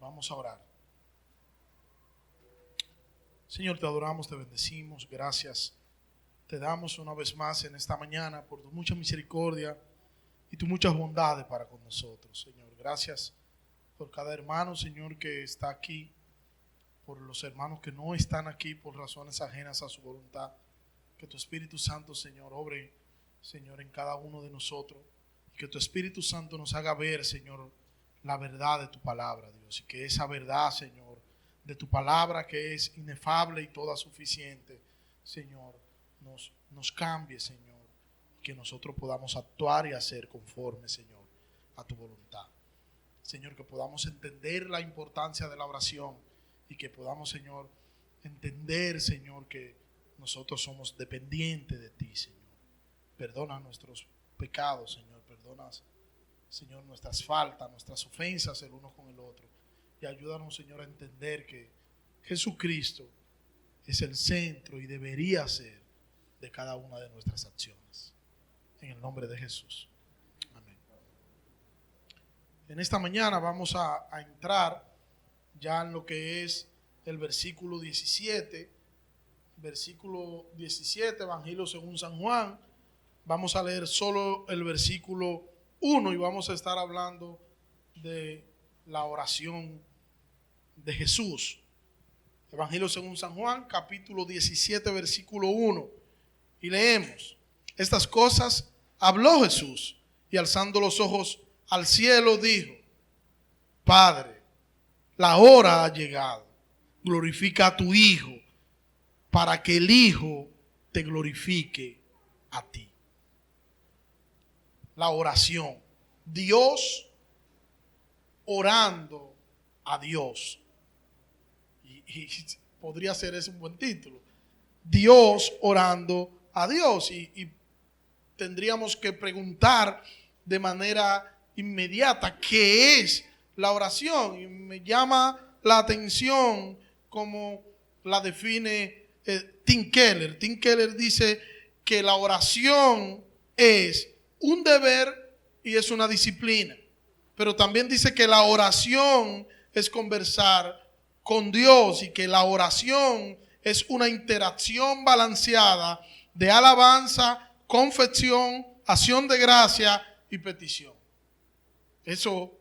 Vamos a orar. Señor, te adoramos, te bendecimos. Gracias. Te damos una vez más en esta mañana por tu mucha misericordia y tus muchas bondades para con nosotros, Señor. Gracias por cada hermano, Señor, que está aquí, por los hermanos que no están aquí por razones ajenas a su voluntad. Que tu Espíritu Santo, Señor, obre, Señor, en cada uno de nosotros. Y que tu Espíritu Santo nos haga ver, Señor, la verdad de tu palabra, Dios. Y que esa verdad, Señor, de tu palabra que es inefable y toda suficiente, Señor, nos cambie, Señor. Y que nosotros podamos actuar y hacer conforme, Señor, a tu voluntad. Señor, que podamos entender la importancia de la oración y que podamos, Señor, entender, Señor, que nosotros somos dependientes de ti, Señor. Perdona nuestros pecados, Señor. Perdona, Señor, nuestras faltas, nuestras ofensas el uno con el otro. Y ayúdanos, Señor, a entender que Jesucristo es el centro y debería ser de cada una de nuestras acciones. En el nombre de Jesús. Amén. En esta mañana vamos a entrar ya en lo que es el versículo 17. Versículo 17, Evangelio según San Juan. Vamos a leer solo el versículo 1 y vamos a estar hablando de la oración de Jesús. Evangelio según San Juan, capítulo 17, versículo 1. Y leemos: estas cosas habló Jesús y alzando los ojos al cielo dijo: Padre, la hora ha llegado. Glorifica a tu Hijo, para que el Hijo te glorifique a ti. La oración. Dios orando a Dios. Y podría ser ese un buen título. Dios orando a Dios. Y tendríamos que preguntar de manera inmediata ¿qué es la oración? Y me llama la atención como la define Tim Keller. Tim Keller dice que la oración es un deber y es una disciplina. Pero también dice que la oración es conversar con Dios y que la oración es una interacción balanceada de alabanza, confesión, acción de gracia y petición. Eso,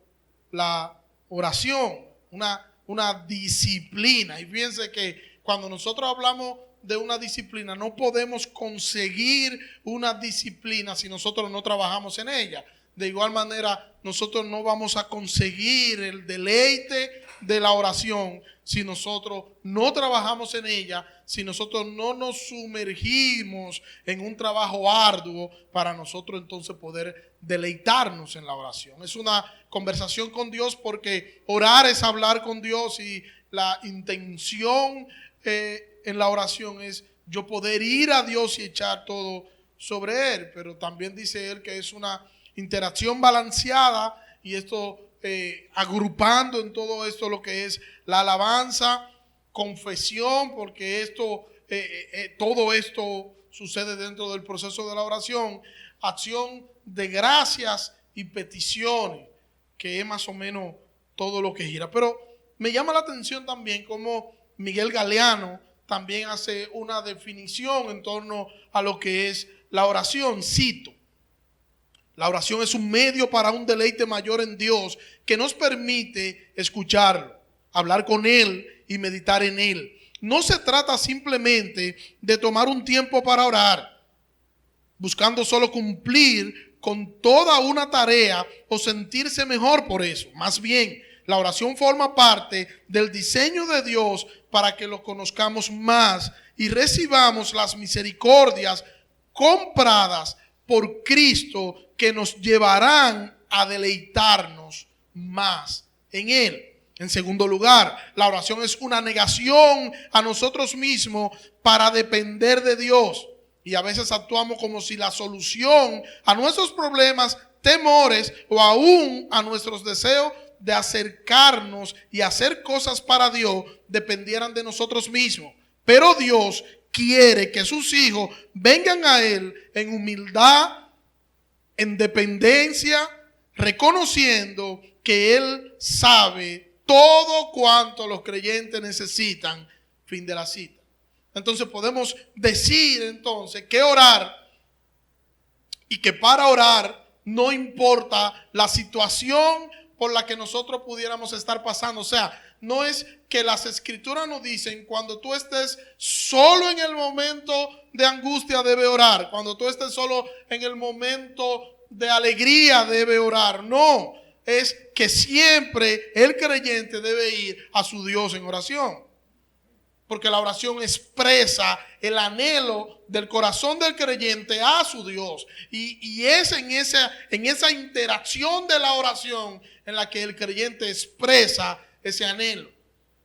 la oración, una disciplina. Y fíjense que cuando nosotros hablamos de una disciplina, no podemos conseguir una disciplina si nosotros no trabajamos en ella. De igual manera, nosotros no vamos a conseguir el deleite de la oración si nosotros no trabajamos en ella, si nosotros no nos sumergimos en un trabajo arduo para nosotros entonces poder deleitarnos en la oración. Es una conversación con Dios porque orar es hablar con Dios y la intención en la oración es yo poder ir a Dios y echar todo sobre Él. Pero también dice Él que es una interacción balanceada y esto agrupando en todo esto lo que es la alabanza, confesión, porque esto todo esto sucede dentro del proceso de la oración, acción de gracias y peticiones, que es más o menos todo lo que gira. Pero me llama la atención también como Miguel Galeano también hace una definición en torno a lo que es la oración. Cito: la oración es un medio para un deleite mayor en Dios que nos permite escucharlo, hablar con Él y meditar en Él. No se trata simplemente de tomar un tiempo para orar, buscando solo cumplir con toda una tarea o sentirse mejor por eso. Más bien, la oración forma parte del diseño de Dios para que lo conozcamos más y recibamos las misericordias compradas por Cristo que nos llevarán a deleitarnos más en Él. En segundo lugar, la oración es una negación a nosotros mismos para depender de Dios. Y a veces actuamos como si la solución a nuestros problemas, temores o aún a nuestros deseos de acercarnos y hacer cosas para Dios dependieran de nosotros mismos. Pero Dios quiere que sus hijos vengan a Él en humildad, en dependencia, reconociendo que Él sabe todo cuanto los creyentes necesitan. Fin de la cita. Entonces podemos decir entonces que orar, y que para orar no importa la situación por la que nosotros pudiéramos estar pasando. O sea, no es que las escrituras nos dicen cuando tú estés solo en el momento de angustia debe orar, cuando tú estés solo en el momento de alegría debe orar. No, es que siempre el creyente debe ir a su Dios en oración. Porque la oración expresa el anhelo del corazón del creyente a su Dios. Y es en esa interacción de la oración en la que el creyente expresa ese anhelo.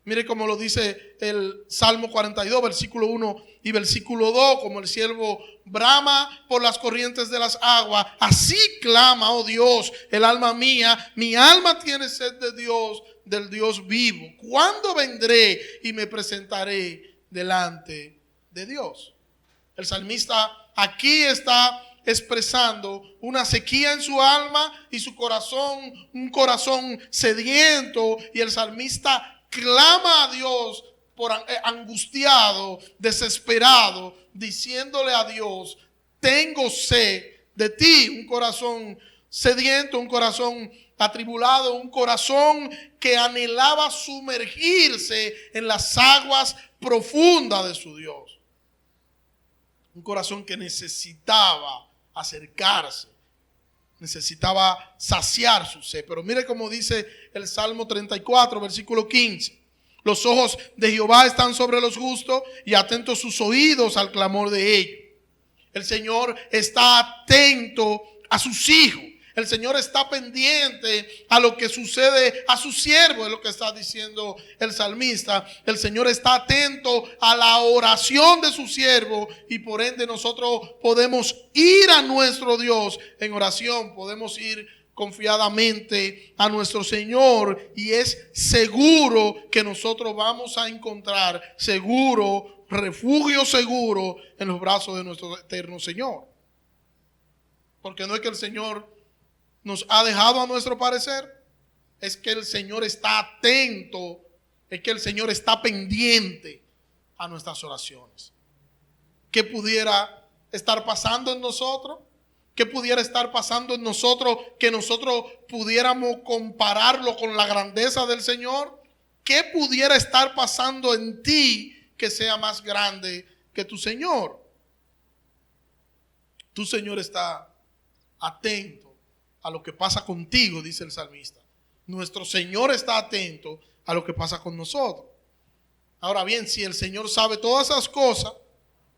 Mire cómo lo dice el Salmo 42, versículo 1 y versículo 2. Como el siervo brama por las corrientes de las aguas, así clama, oh Dios, el alma mía. Mi alma tiene sed de Dios, del Dios vivo. ¿Cuándo vendré y me presentaré delante de Dios? El salmista aquí está expresando una sequía en su alma y su corazón, un corazón sediento, y el salmista clama a Dios angustiado, desesperado, diciéndole a Dios: tengo sed de ti. Un corazón sediento, un corazón atribulado, un corazón que anhelaba sumergirse en las aguas profundas de su Dios. Un corazón que necesitaba acercarse, necesitaba saciar su sed. Pero mire cómo dice el Salmo 34, versículo 15. Los ojos de Jehová están sobre los justos y atentos sus oídos al clamor de ellos. El Señor está atento a sus hijos. El Señor está pendiente a lo que sucede a su siervo, es lo que está diciendo el salmista. El Señor está atento a la oración de su siervo, y por ende nosotros podemos ir a nuestro Dios en oración, podemos ir confiadamente a nuestro Señor, y es seguro que nosotros vamos a encontrar seguro, refugio seguro en los brazos de nuestro eterno Señor. Porque no es que el Señor nos ha dejado a nuestro parecer, es que el Señor está atento, es que el Señor está pendiente a nuestras oraciones. ¿Qué pudiera estar pasando en nosotros? ¿Qué pudiera estar pasando en nosotros que nosotros pudiéramos compararlo con la grandeza del Señor? ¿Qué pudiera estar pasando en ti que sea más grande que tu Señor? Tu Señor está atento a lo que pasa contigo, dice el salmista. Nuestro Señor está atento a lo que pasa con nosotros. Ahora bien, si el Señor sabe todas esas cosas,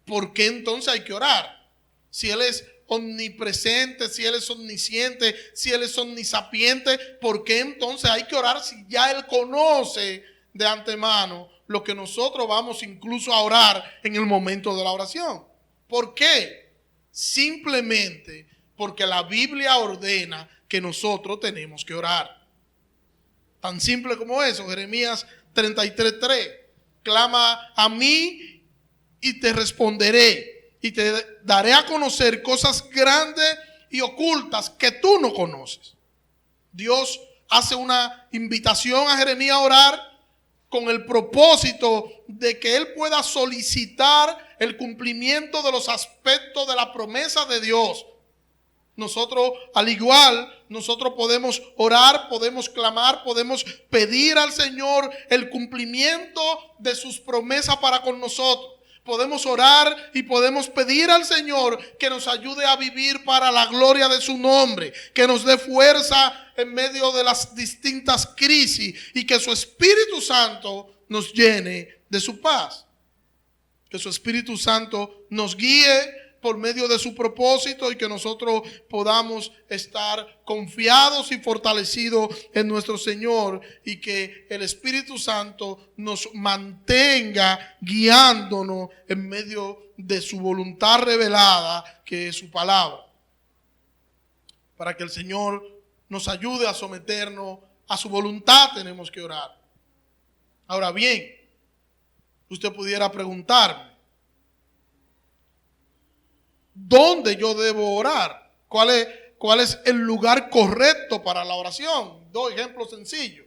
¿por qué entonces hay que orar? Si Él es omnipresente, si Él es omnisciente, si Él es omnisapiente, ¿por qué entonces hay que orar si ya Él conoce de antemano lo que nosotros vamos incluso a orar en el momento de la oración? ¿Por qué? Simplemente porque la Biblia ordena que nosotros tenemos que orar. Tan simple como eso. Jeremías 33:3. Clama a mí y te responderé, y te daré a conocer cosas grandes y ocultas que tú no conoces. Dios hace una invitación a Jeremías a orar con el propósito de que él pueda solicitar el cumplimiento de los aspectos de la promesa de Dios. Nosotros, al igual, nosotros podemos orar, podemos clamar, podemos pedir al Señor el cumplimiento de sus promesas para con nosotros. Podemos orar y podemos pedir al Señor que nos ayude a vivir para la gloria de su nombre, que nos dé fuerza en medio de las distintas crisis, y que su Espíritu Santo nos llene de su paz. Que su Espíritu Santo nos guíe por medio de su propósito, y que nosotros podamos estar confiados y fortalecidos en nuestro Señor, y que el Espíritu Santo nos mantenga guiándonos en medio de su voluntad revelada, que es su palabra, para que el Señor nos ayude a someternos a su voluntad. Tenemos que orar. Ahora bien, usted pudiera preguntarme: ¿dónde yo debo orar? ¿Cuál es el lugar correcto para la oración? Dos ejemplos sencillos.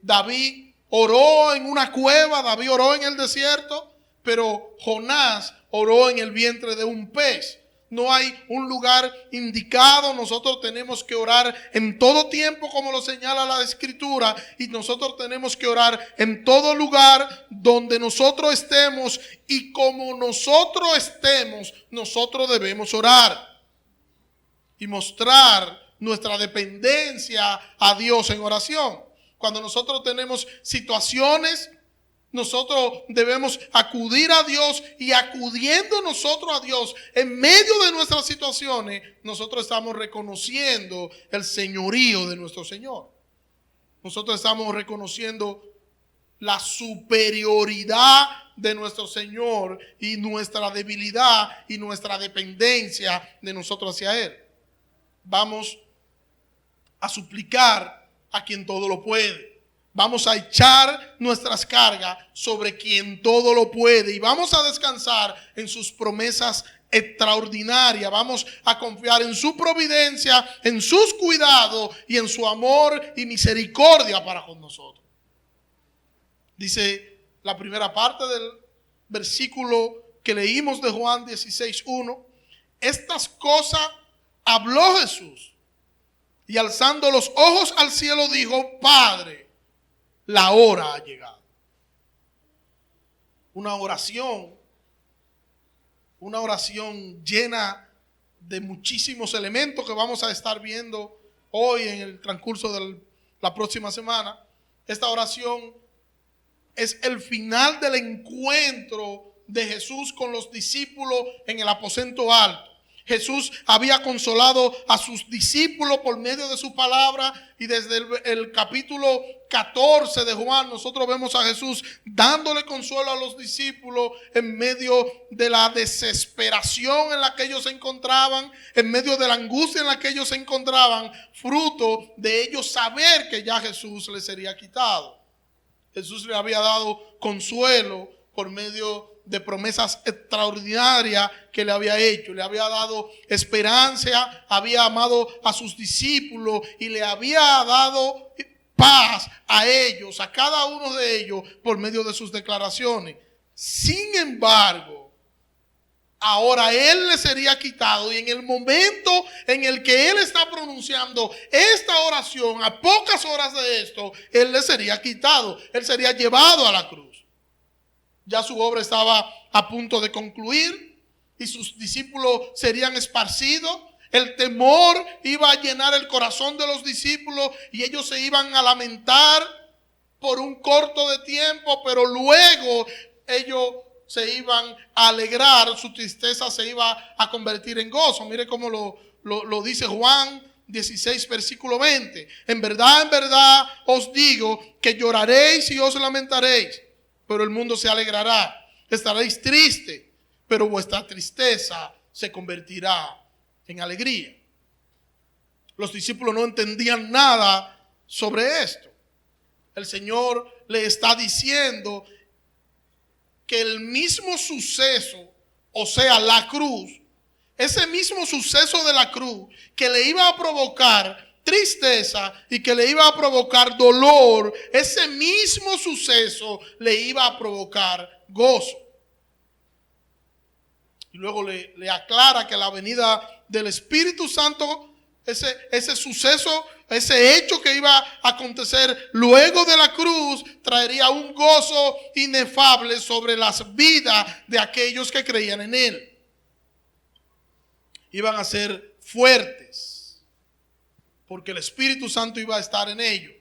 David oró en una cueva, David oró en el desierto, pero Jonás oró en el vientre de un pez. No hay un lugar indicado. Nosotros tenemos que orar en todo tiempo, como lo señala la Escritura, y nosotros tenemos que orar en todo lugar donde nosotros estemos, y como nosotros estemos, nosotros debemos orar y mostrar nuestra dependencia a Dios en oración. Cuando nosotros tenemos situaciones, nosotros debemos acudir a Dios, y acudiendo nosotros a Dios en medio de nuestras situaciones, nosotros estamos reconociendo el señorío de nuestro Señor. Nosotros estamos reconociendo la superioridad de nuestro Señor y nuestra debilidad y nuestra dependencia de nosotros hacia Él. Vamos a suplicar a quien todo lo puede. Vamos a echar nuestras cargas sobre quien todo lo puede, y vamos a descansar en sus promesas extraordinarias. Vamos a confiar en su providencia, en sus cuidados y en su amor y misericordia para con nosotros. Dice la primera parte del versículo que leímos de Juan 16:1: estas cosas habló Jesús, y alzando los ojos al cielo dijo: Padre, la hora ha llegado. Una oración llena de muchísimos elementos que vamos a estar viendo hoy en el transcurso de la próxima semana. Esta oración es el final del encuentro de Jesús con los discípulos en el aposento alto. Jesús había consolado a sus discípulos por medio de su palabra, y desde el capítulo 14 de Juan nosotros vemos a Jesús dándole consuelo a los discípulos en medio de la desesperación en la que ellos se encontraban, en medio de la angustia en la que ellos se encontraban, fruto de ellos saber que ya Jesús les sería quitado. Jesús le había dado consuelo por medio de promesas extraordinarias que le había hecho. Le había dado esperanza, había amado a sus discípulos y le había dado paz a ellos, a cada uno de ellos, por medio de sus declaraciones. Sin embargo, ahora Él le sería quitado, y en el momento en el que Él está pronunciando esta oración, a pocas horas de esto, Él le sería quitado. Él sería llevado a la cruz. Ya su obra estaba a punto de concluir y sus discípulos serían esparcidos. El temor iba a llenar el corazón de los discípulos y ellos se iban a lamentar por un corto de tiempo, pero luego ellos se iban a alegrar, su tristeza se iba a convertir en gozo. Mire cómo lo dice Juan 16, versículo 20. En verdad os digo que lloraréis y os lamentaréis, pero el mundo se alegrará. Estaréis tristes, pero vuestra tristeza se convertirá en alegría. Los discípulos no entendían nada sobre esto. El Señor le está diciendo que el mismo suceso, o sea, la cruz, ese mismo suceso de la cruz que le iba a provocar tristeza y que le iba a provocar dolor, ese mismo suceso le iba a provocar gozo. Y luego le aclara que la venida del Espíritu Santo, ese suceso, ese hecho que iba a acontecer luego de la cruz, traería un gozo inefable sobre las vidas de aquellos que creían en Él. Iban a ser fuertes, porque el Espíritu Santo iba a estar en ellos,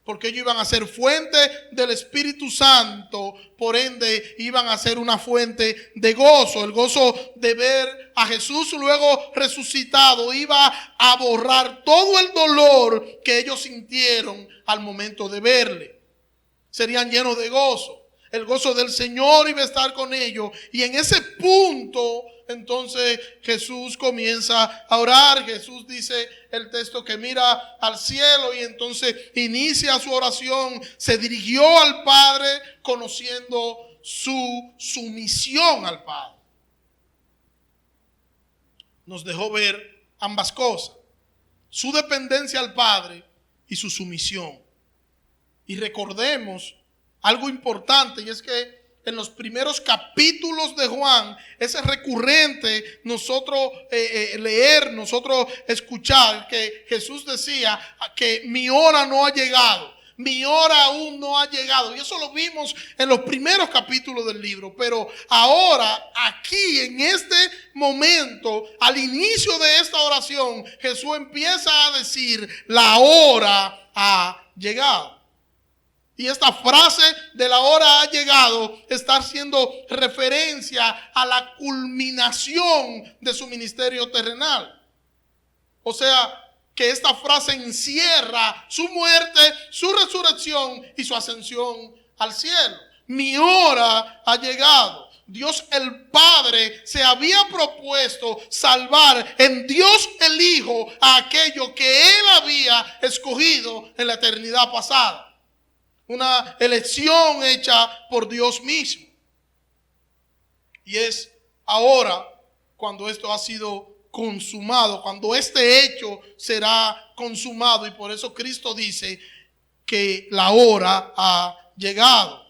porque ellos iban a ser fuente del Espíritu Santo, por ende iban a ser una fuente de gozo. El gozo de ver a Jesús luego resucitado iba a borrar todo el dolor que ellos sintieron al momento de verle. Serían llenos de gozo. El gozo del Señor iba a estar con ellos, y en ese punto entonces Jesús comienza a orar. Jesús dice el texto que mira al cielo y entonces inicia su oración. Se dirigió al Padre conociendo su sumisión al Padre. Nos dejó ver ambas cosas: su dependencia al Padre y su sumisión. Y recordemos algo importante, y es que en los primeros capítulos de Juan es recurrente nosotros leer, nosotros escuchar que Jesús decía que mi hora no ha llegado. Mi hora aún no ha llegado. Y eso lo vimos en los primeros capítulos del libro. Pero ahora, aquí, en este momento, al inicio de esta oración, Jesús empieza a decir, la hora ha llegado. Y esta frase de la hora ha llegado está haciendo referencia a la culminación de su ministerio terrenal. O sea, que esta frase encierra su muerte, su resurrección y su ascensión al cielo. Mi hora ha llegado. Dios el Padre se había propuesto salvar en Dios el Hijo a aquello que Él había escogido en la eternidad pasada. Una elección hecha por Dios mismo. Y es ahora cuando esto ha sido consumado, cuando este hecho será consumado. Y por eso Cristo dice que la hora ha llegado.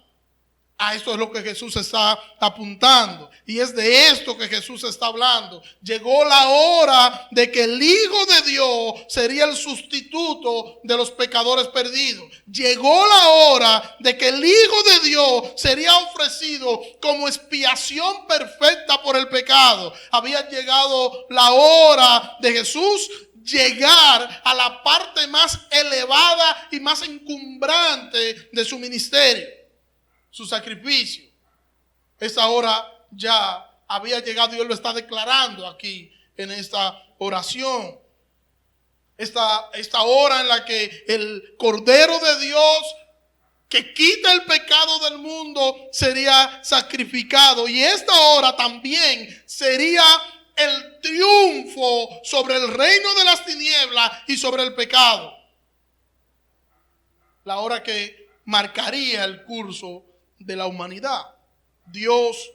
A esto es lo que Jesús está apuntando. Y es de esto que Jesús está hablando. Llegó la hora de que el Hijo de Dios sería el sustituto de los pecadores perdidos. Llegó la hora de que el Hijo de Dios sería ofrecido como expiación perfecta por el pecado. Había llegado la hora de Jesús llegar a la parte más elevada y más encumbrante de su ministerio. Su sacrificio. Esa hora ya había llegado y Él lo está declarando aquí en esta oración. Esta hora en la que el Cordero de Dios que quita el pecado del mundo sería sacrificado. Y esta hora también sería el triunfo sobre el reino de las tinieblas y sobre el pecado. La hora que marcaría el curso de la humanidad. Dios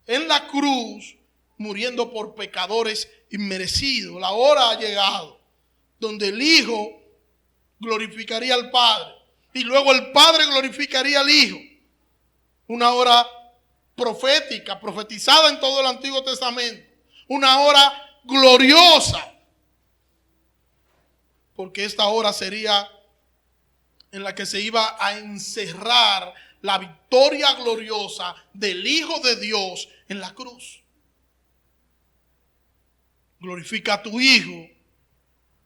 en la cruz muriendo por pecadores inmerecidos. La hora ha llegado donde el Hijo glorificaría al Padre y luego el Padre glorificaría al Hijo. Una hora profética, profetizada en todo el Antiguo Testamento. Una hora gloriosa, porque esta hora sería en la que se iba a encerrar la victoria gloriosa del Hijo de Dios en la cruz. Glorifica a tu Hijo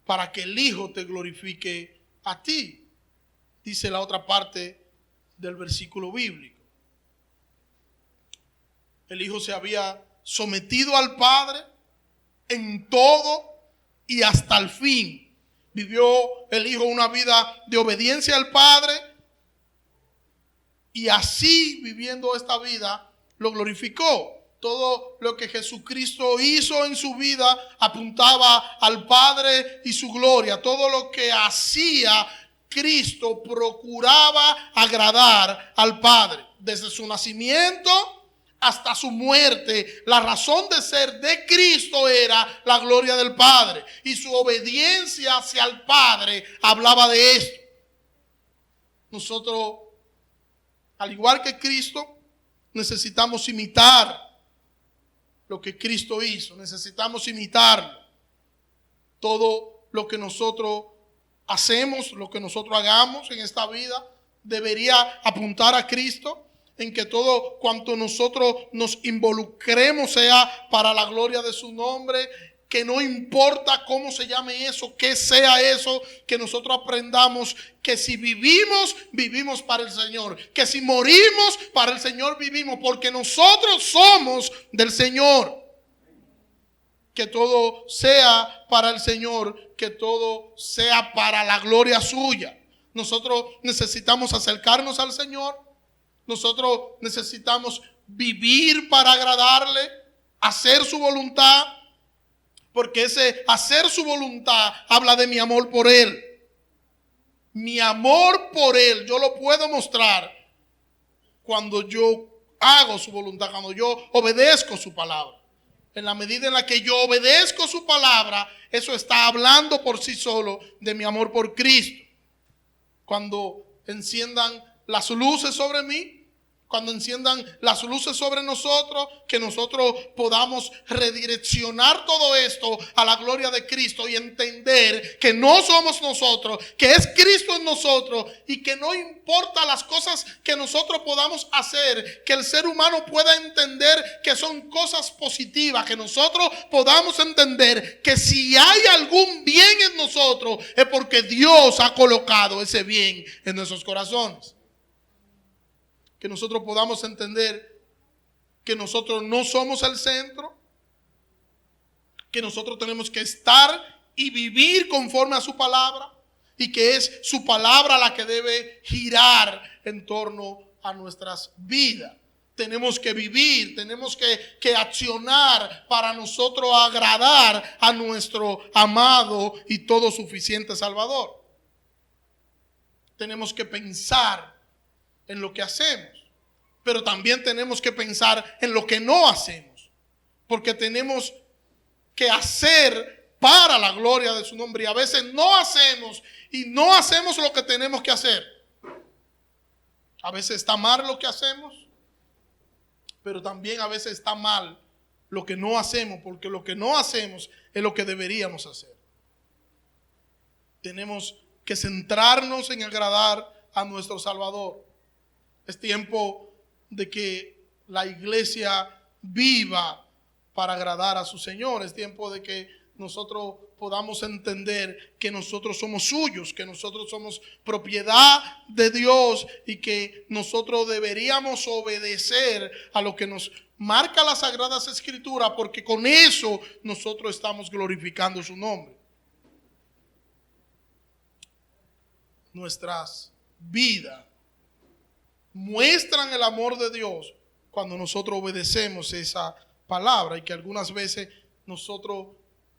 para que el Hijo te glorifique a ti, dice la otra parte del versículo bíblico. El Hijo se había sometido al Padre en todo y hasta el fin. Vivió el Hijo una vida de obediencia al Padre. Y así, viviendo esta vida, lo glorificó. Todo lo que Jesucristo hizo en su vida apuntaba al Padre y su gloria. Todo lo que hacía Cristo procuraba agradar al Padre. Desde su nacimiento hasta su muerte, la razón de ser de Cristo era la gloria del Padre. Y su obediencia hacia el Padre hablaba de esto. Nosotros, al igual que Cristo, necesitamos imitar lo que Cristo hizo. Necesitamos imitarlo. Todo lo que nosotros hacemos, lo que nosotros hagamos en esta vida, debería apuntar a Cristo. En que todo cuanto nosotros nos involucremos sea para la gloria de su nombre. Que no importa cómo se llame eso, que sea eso, que nosotros aprendamos que si vivimos, vivimos para el Señor. Que si morimos, para el Señor vivimos, porque nosotros somos del Señor. Que todo sea para el Señor, que todo sea para la gloria suya. Nosotros necesitamos acercarnos al Señor. Nosotros necesitamos vivir para agradarle, hacer su voluntad. Porque ese hacer su voluntad habla de mi amor por Él. Mi amor por Él yo lo puedo mostrar cuando yo hago su voluntad, cuando yo obedezco su palabra. En la medida en la que yo obedezco su palabra, eso está hablando por sí solo de mi amor por Cristo. Cuando enciendan las luces sobre mí, cuando enciendan las luces sobre nosotros, que nosotros podamos redireccionar todo esto a la gloria de Cristo y entender que no somos nosotros, que es Cristo en nosotros y que no importa las cosas que nosotros podamos hacer, que el ser humano pueda entender que son cosas positivas, que nosotros podamos entender que si hay algún bien en nosotros es porque Dios ha colocado ese bien en nuestros corazones. Que nosotros podamos entender que nosotros no somos el centro, que nosotros tenemos que estar y vivir conforme a su palabra y que es su palabra la que debe girar en torno a nuestras vidas. Tenemos que vivir, tenemos que accionar para nosotros agradar a nuestro amado y todo suficiente Salvador. Tenemos que pensar en lo que hacemos, pero también tenemos que pensar en lo que no hacemos, porque tenemos que hacer para la gloria de su nombre y a veces no hacemos y no hacemos lo que tenemos que hacer. A veces está mal lo que hacemos, pero también a veces está mal lo que no hacemos, porque lo que no hacemos es lo que deberíamos hacer. Tenemos que centrarnos en agradar a nuestro Salvador. Es tiempo de que la iglesia viva para agradar a su Señor. Es tiempo de que nosotros podamos entender que nosotros somos suyos, que nosotros somos propiedad de Dios y que nosotros deberíamos obedecer a lo que nos marca las Sagradas Escrituras, porque con eso nosotros estamos glorificando su nombre. Nuestras vidas muestran el amor de Dios cuando nosotros obedecemos esa palabra, y que algunas veces nosotros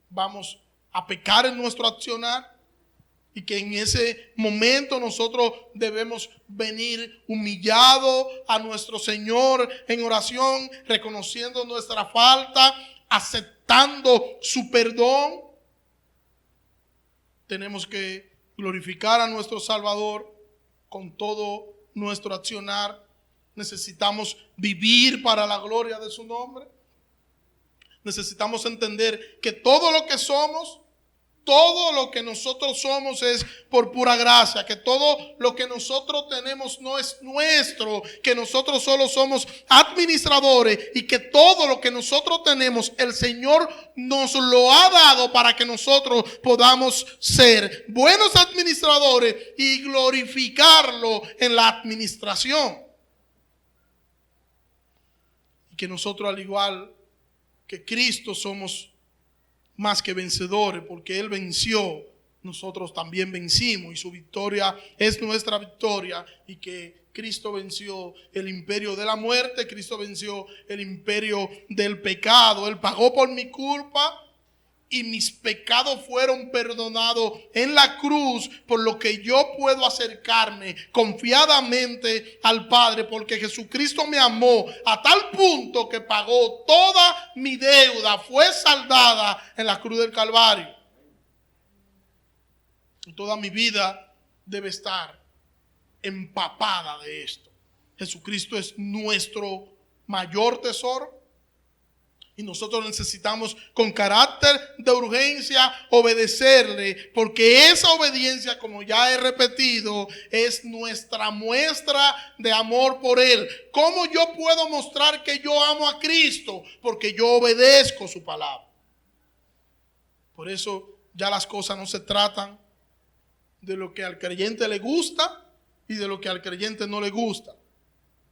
vamos a pecar en nuestro accionar y que en ese momento nosotros debemos venir humillados a nuestro Señor en oración, reconociendo nuestra falta, aceptando su perdón. Tenemos que glorificar a nuestro Salvador con todo nuestro accionar. Necesitamos vivir para la gloria de su nombre. Necesitamos entender que todo lo que somos, todo lo que nosotros somos es por pura gracia, que todo lo que nosotros tenemos no es nuestro, que nosotros solo somos administradores y que todo lo que nosotros tenemos el Señor nos lo ha dado para que nosotros podamos ser buenos administradores y glorificarlo en la administración. Y que nosotros, al igual que Cristo, somos más que vencedores, porque Él venció, nosotros también vencimos y su victoria es nuestra victoria, y que Cristo venció el imperio de la muerte, Cristo venció el imperio del pecado. Él pagó por mi culpa y mis pecados fueron perdonados en la cruz, por lo que yo puedo acercarme confiadamente al Padre, porque Jesucristo me amó a tal punto que pagó toda mi deuda, fue saldada en la cruz del Calvario. Y toda mi vida debe estar empapada de esto. Jesucristo es nuestro mayor tesoro. Y nosotros necesitamos con carácter de urgencia obedecerle, porque esa obediencia, como ya he repetido, es nuestra muestra de amor por Él. ¿Cómo yo puedo mostrar que yo amo a Cristo? Porque yo obedezco su palabra. Por eso ya las cosas no se tratan de lo que al creyente le gusta y de lo que al creyente no le gusta.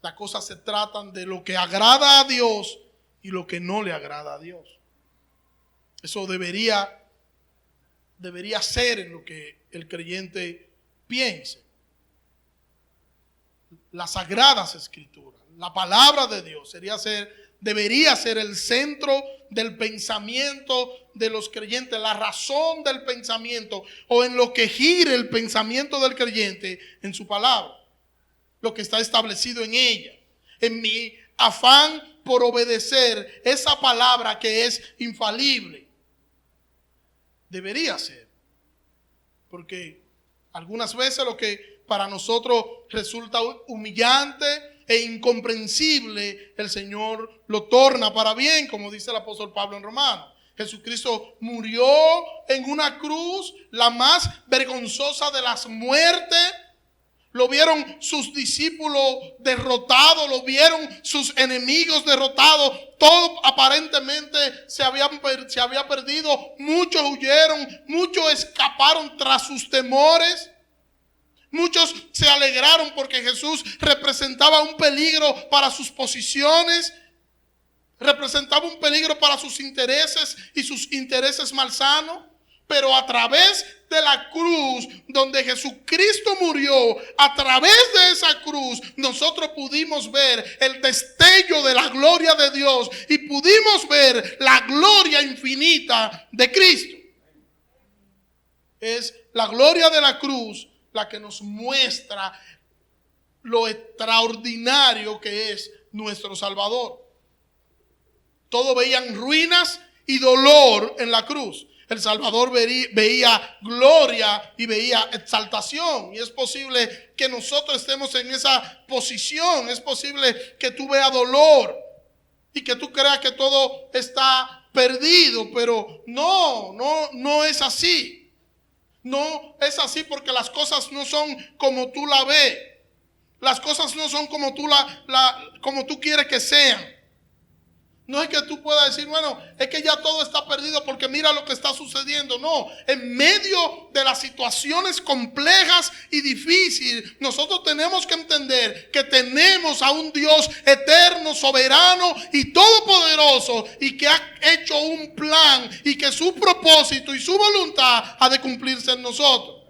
Las cosas se tratan de lo que agrada a Dios y lo que no le agrada a Dios. Eso debería ser en lo que el creyente piense. Las Sagradas Escrituras, la palabra de Dios debería ser el centro del pensamiento de los creyentes, la razón del pensamiento, o en lo que gire el pensamiento del creyente en su palabra, lo que está establecido en ella. En mi afán por obedecer esa palabra que es infalible, debería ser, porque algunas veces lo que para nosotros resulta humillante e incomprensible, el Señor lo torna para bien, como dice el apóstol Pablo en Romanos. Jesucristo murió en una cruz, la más vergonzosa de las muertes. Lo vieron sus discípulos derrotados, lo vieron sus enemigos derrotados. Todo aparentemente se había perdido. Muchos huyeron, muchos escaparon tras sus temores. Muchos se alegraron porque Jesús representaba un peligro para sus posiciones. Representaba un peligro para sus intereses y sus intereses malsanos. Pero a través de la cruz donde Jesucristo murió, a través de esa cruz nosotros pudimos ver el destello de la gloria de Dios y pudimos ver la gloria infinita de Cristo. Es la gloria de la cruz la que nos muestra lo extraordinario que es nuestro Salvador. Todos veían ruinas y dolor en la cruz. El Salvador veía gloria y veía exaltación. Y es posible que nosotros estemos en esa posición. Es posible que tú veas dolor y que tú creas que todo está perdido. Pero no es así. No es así porque las cosas no son como tú la ves. Las cosas no son como como tú quieres que sean. No es que tú puedas decir, bueno, es que ya todo está perdido porque mira lo que está sucediendo. No, en medio de las situaciones complejas y difíciles, nosotros tenemos que entender que tenemos a un Dios eterno, soberano y todopoderoso, y que ha hecho un plan y que su propósito y su voluntad ha de cumplirse en nosotros.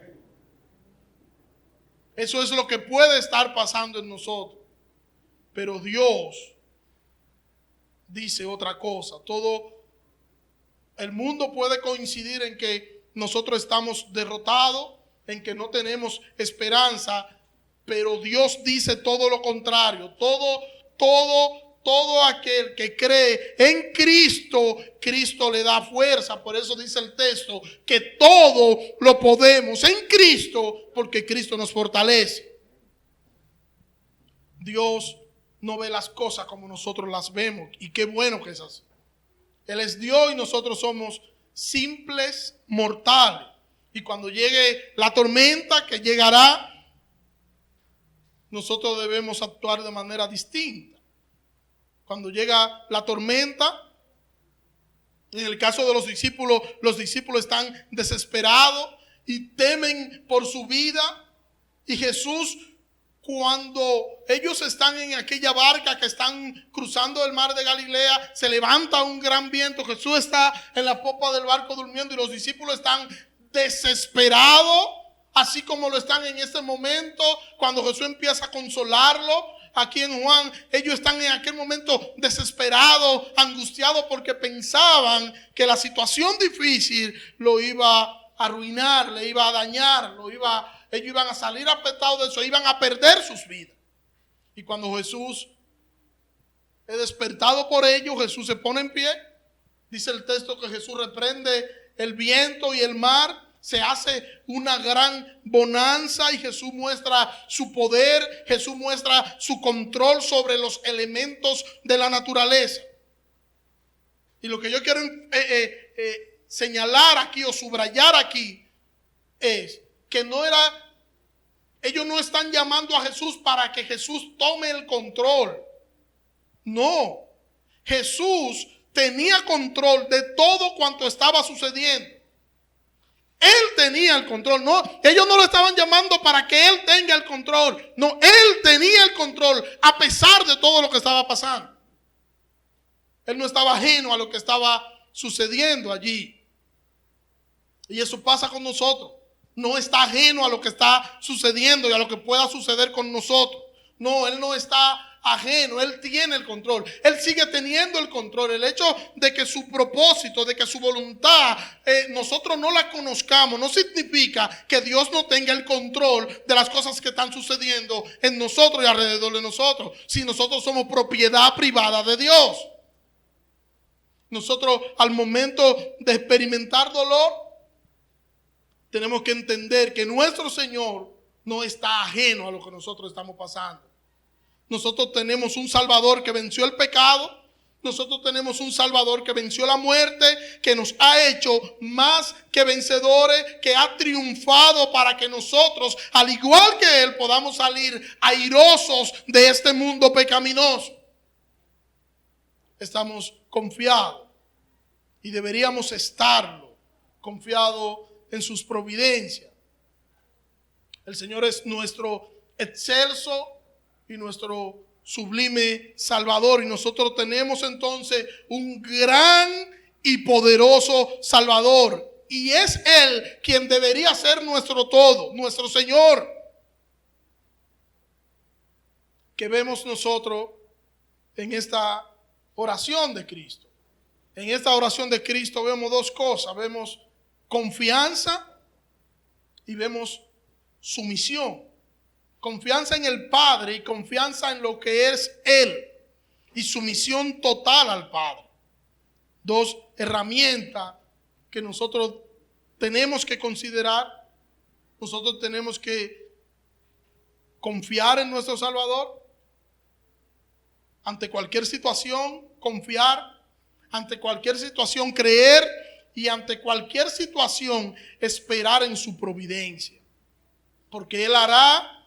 Eso es lo que puede estar pasando en nosotros. Pero Dios dice otra cosa. Todo el mundo puede coincidir en que nosotros estamos derrotados, en que no tenemos esperanza, pero Dios dice todo lo contrario. Todo aquel que cree en Cristo, Cristo le da fuerza. Por eso dice el texto que todo lo podemos en Cristo, porque Cristo nos fortalece. Dios no ve las cosas como nosotros las vemos. Y qué bueno que es así. Él es Dios y nosotros somos simples mortales. Y cuando llegue la tormenta que llegará, nosotros debemos actuar de manera distinta. Cuando llega la tormenta, en el caso de los discípulos están desesperados y temen por su vida. Y Jesús, cuando ellos están en aquella barca que están cruzando el mar de Galilea, se levanta un gran viento. Jesús está en la popa del barco durmiendo y los discípulos están desesperados, así como lo están en este momento cuando Jesús empieza a consolarlo. Aquí en Juan, ellos están en aquel momento desesperados, angustiados, porque pensaban que la situación difícil lo iba a arruinar, le iba a dañar, ellos iban a salir afectados de eso, iban a perder sus vidas. Y cuando Jesús es despertado por ellos, Jesús se pone en pie. Dice el texto que Jesús reprende el viento y el mar. Se hace una gran bonanza y Jesús muestra su poder, Jesús muestra su control sobre los elementos de la naturaleza. Y lo que yo quiero señalar aquí o subrayar aquí es que ellos no están llamando a Jesús para que Jesús tome el control. No, Jesús tenía control de todo cuanto estaba sucediendo. Él tenía el control. No, ellos no lo estaban llamando para que Él tenga el control. No, Él tenía el control a pesar de todo lo que estaba pasando. Él no estaba ajeno a lo que estaba sucediendo allí. Y eso pasa con nosotros. No está ajeno a lo que está sucediendo y a lo que pueda suceder con nosotros. No, Él no está ajeno, Él tiene el control. Él sigue teniendo el control. El hecho de que su propósito, de que su voluntad, nosotros no la conozcamos, no significa que Dios no tenga el control de las cosas que están sucediendo en nosotros y alrededor de nosotros. Si nosotros somos propiedad privada de Dios. Nosotros, al momento de experimentar dolor, tenemos que entender que nuestro Señor no está ajeno a lo que nosotros estamos pasando. Nosotros tenemos un Salvador que venció el pecado. Nosotros tenemos un Salvador que venció la muerte, que nos ha hecho más que vencedores, que ha triunfado para que nosotros, al igual que Él, podamos salir airosos de este mundo pecaminoso. Estamos confiados y deberíamos estarlo, confiados en sus providencias. El Señor es nuestro excelso y nuestro sublime Salvador, y nosotros tenemos entonces un gran y poderoso Salvador, y es Él quien debería ser nuestro todo, nuestro Señor. Que vemos nosotros en esta oración de Cristo. En esta oración de Cristo vemos dos cosas: vemos confianza y vemos sumisión. Confianza en el Padre y confianza en lo que es Él, y sumisión total al Padre. Dos herramientas que nosotros tenemos que considerar. Nosotros tenemos que confiar en nuestro Salvador ante cualquier situación, confiar ante cualquier situación, creer, y ante cualquier situación esperar en su providencia, porque Él hará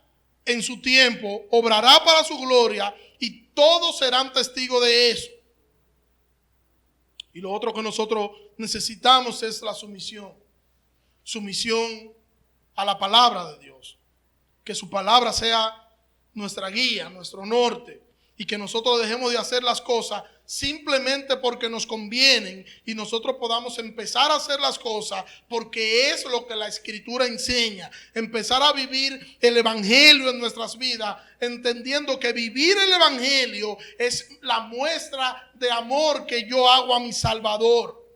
en su tiempo, obrará para su gloria, y todos serán testigos de eso. Y lo otro que nosotros necesitamos es la sumisión. Sumisión a la palabra de Dios. Que su palabra sea nuestra guía, nuestro norte, y que nosotros dejemos de hacer las cosas simplemente porque nos convienen, y nosotros podamos empezar a hacer las cosas porque es lo que la Escritura enseña. Empezar a vivir el Evangelio en nuestras vidas, entendiendo que vivir el Evangelio es la muestra de amor que yo hago a mi Salvador.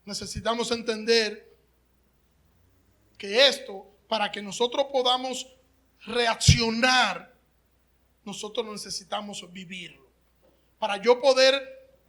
Necesitamos entender que esto, para que nosotros podamos reaccionar, nosotros necesitamos vivirlo. Para yo poder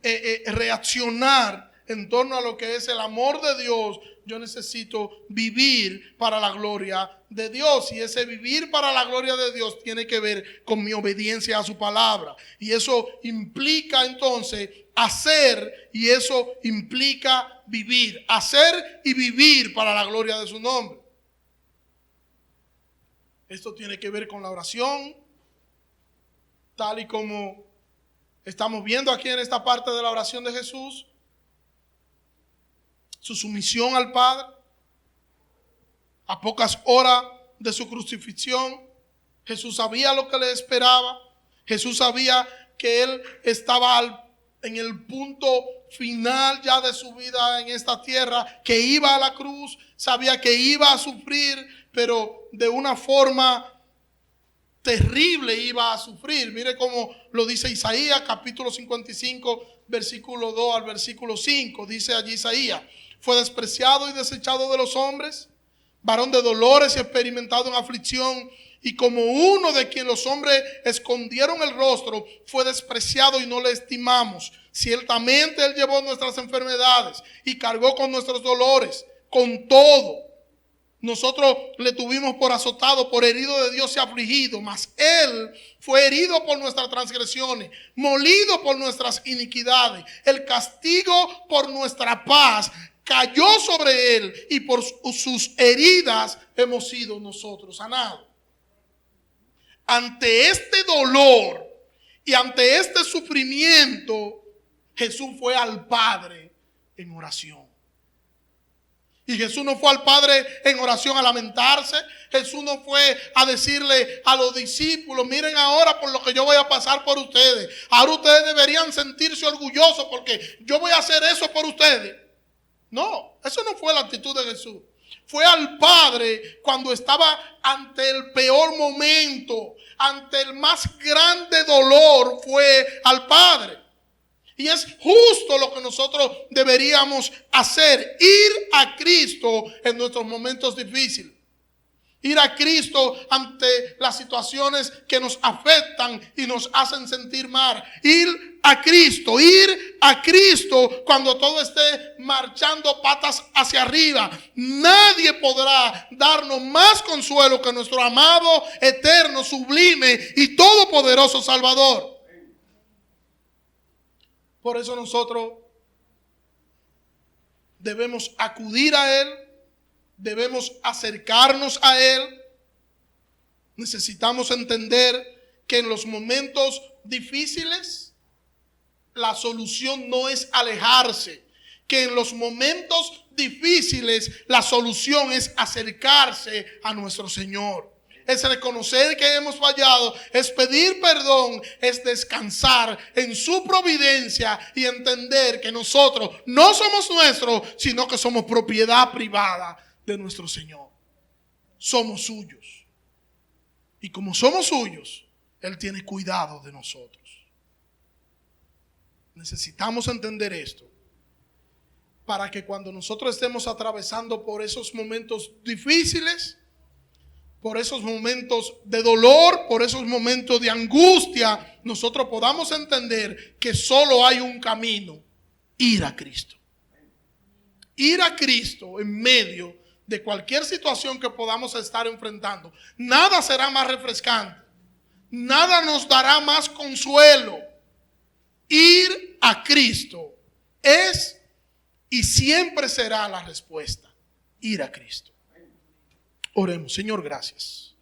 reaccionar en torno a lo que es el amor de Dios, yo necesito vivir para la gloria de Dios. Y ese vivir para la gloria de Dios tiene que ver con mi obediencia a su palabra. Y eso implica entonces hacer, y eso implica vivir. Hacer y vivir para la gloria de su nombre. Esto tiene que ver con la oración, tal y como estamos viendo aquí en esta parte de la oración de Jesús. Su sumisión al Padre. A pocas horas de su crucifixión, Jesús sabía lo que le esperaba. Jesús sabía que Él estaba en el punto final ya de su vida en esta tierra, que iba a la cruz, sabía que iba a sufrir, pero de una forma terrible iba a sufrir. Mire cómo lo dice Isaías, capítulo 55, versículo 2 al versículo 5. Dice allí Isaías: fue despreciado y desechado de los hombres, varón de dolores y experimentado en aflicción, y como uno de quien los hombres escondieron el rostro, fue despreciado y no le estimamos. Ciertamente Él llevó nuestras enfermedades y cargó con nuestros dolores. Con todo, nosotros le tuvimos por azotado, por herido de Dios y afligido, mas Él fue herido por nuestras transgresiones, molido por nuestras iniquidades. El castigo por nuestra paz cayó sobre Él, y por sus heridas hemos sido nosotros sanados. Ante este dolor y ante este sufrimiento, Jesús fue al Padre en oración. Y Jesús no fue al Padre en oración a lamentarse. Jesús no fue a decirle a los discípulos: miren ahora por lo que yo voy a pasar por ustedes. Ahora ustedes deberían sentirse orgullosos porque yo voy a hacer eso por ustedes. No, eso no fue la actitud de Jesús. Fue al Padre cuando estaba ante el peor momento, ante el más grande dolor. Fue al Padre. Y es justo lo que nosotros deberíamos hacer: ir a Cristo en nuestros momentos difíciles. Ir a Cristo ante las situaciones que nos afectan y nos hacen sentir mal. Ir a Cristo cuando todo esté marchando patas hacia arriba. Nadie podrá darnos más consuelo que nuestro amado, eterno, sublime y todopoderoso Salvador. Por eso nosotros debemos acudir a Él. Debemos acercarnos a Él. Necesitamos entender que en los momentos difíciles la solución no es alejarse. Que en los momentos difíciles la solución es acercarse a nuestro Señor. Es reconocer que hemos fallado, es pedir perdón, es descansar en su providencia y entender que nosotros no somos nuestros, sino que somos propiedad privada de nuestro Señor. Somos suyos. Y como somos suyos, Él tiene cuidado de nosotros. Necesitamos entender esto para que cuando nosotros estemos atravesando por esos momentos difíciles, por esos momentos de dolor, por esos momentos de angustia, nosotros podamos entender que solo hay un camino: ir a Cristo. Ir a Cristo en medio de cualquier situación que podamos estar enfrentando. Nada será más refrescante. Nada nos dará más consuelo. Ir a Cristo es y siempre será la respuesta. Ir a Cristo. Oremos. Señor, gracias.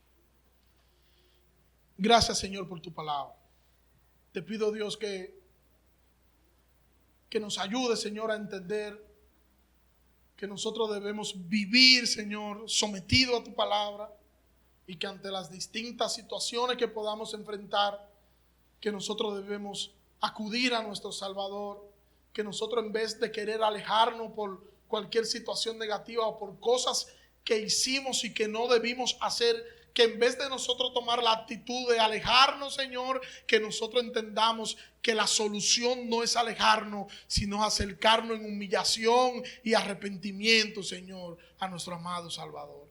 Gracias, Señor, por tu palabra. Te pido, Dios, que nos ayude, Señor, a entender que nosotros debemos vivir, Señor, sometido a tu palabra, y que ante las distintas situaciones que podamos enfrentar, que nosotros debemos acudir a nuestro Salvador, que nosotros, en vez de querer alejarnos por cualquier situación negativa o por cosas que hicimos y que no debimos hacer, que en vez de nosotros tomar la actitud de alejarnos, Señor, que nosotros entendamos que la solución no es alejarnos, sino acercarnos en humillación y arrepentimiento, Señor, a nuestro amado Salvador.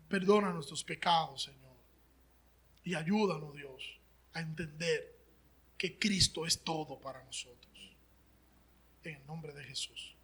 Perdona nuestros pecados, Señor, y ayúdanos, Dios, a entender que Cristo es todo para nosotros. En el nombre de Jesús.